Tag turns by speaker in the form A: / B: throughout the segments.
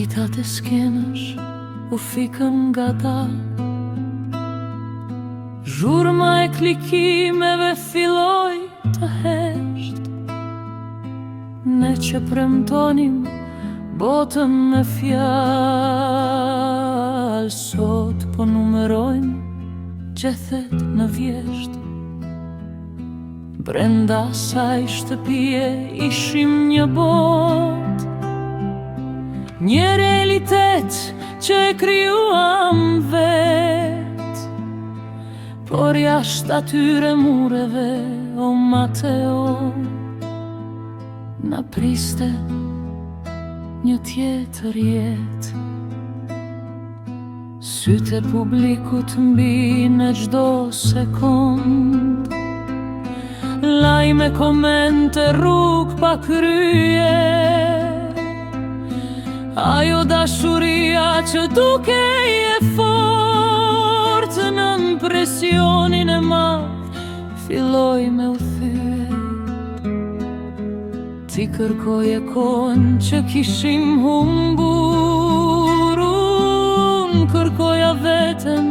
A: Dritat e skenësh u fikën nga ta, zhurma e klikimeve filloi të hesht. Ne që premtonim botën me fjalë, sot po numerojmë gjethet në vjesht. Brenda saj shtëpie ishim një bot, një realitet që e kryuam vet. Por jashtë atyre mureve, o Mateo, na priste një tjetër jet. Sytë e publikut mbi në gjdo sekund, lajme, komente, rrug pa krye. Ajo dashuria që dukej e fort, në impresionin e madh filloi me u thye. Ti kërkoje kohën që kishim humbur, unë kërkoja veten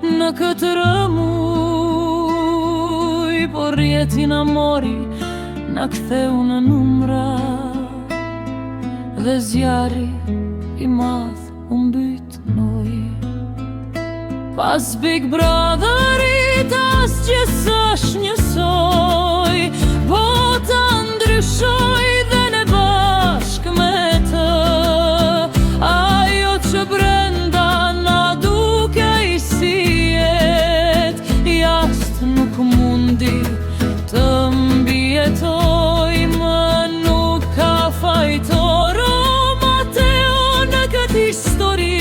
A: në këtë rëmuj. Por jeti na mori, na ktheu në numra, dhe zjarri i madh u mbyt në ujë. Pas Big Brotherit asgjë s'është njësoj, bota ndryshoi dhe ne bashkë me të. Ajo që brenda na dukej si jetë, jashtë nuk mundi të mbijetoj. Më nuk ka fajtor, o Mateo, në këtë histori.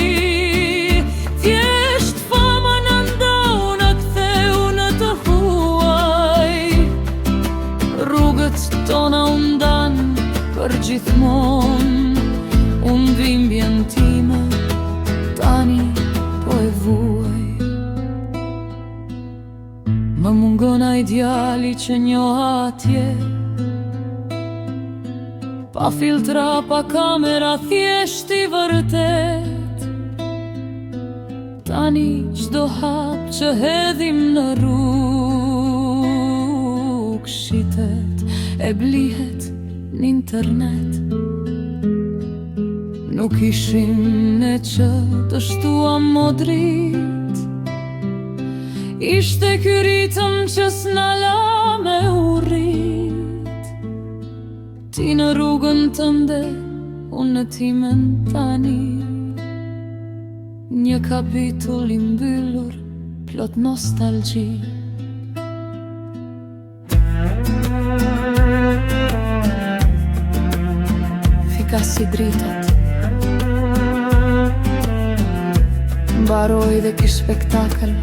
A: Thjesht fama në ndau, në ktheu në të huaj. Rrugët tona u ndan për gjithmon, unë dhimbjen time tani po e vuaj. Më mungon ai djali që njoha atje, pa filtra, pa kamera, thjesht i vërtet. Tani çdo hap që hedhim në rrugë shitet e blihet në internet. Nuk ishim ne që të shtuam modrit, ishte ky ritëm që s'na la me urrit. Ti në rrugën tënde, unë në timen tani, një kapitull i mbyllur, plot nostalgji. Fika si dritat, mbaroi dhe ky spektakël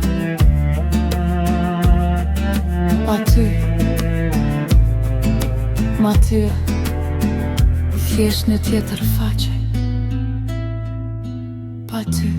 A: pa ty, Mateo. Thjesht në tjetër faqe, pa ty.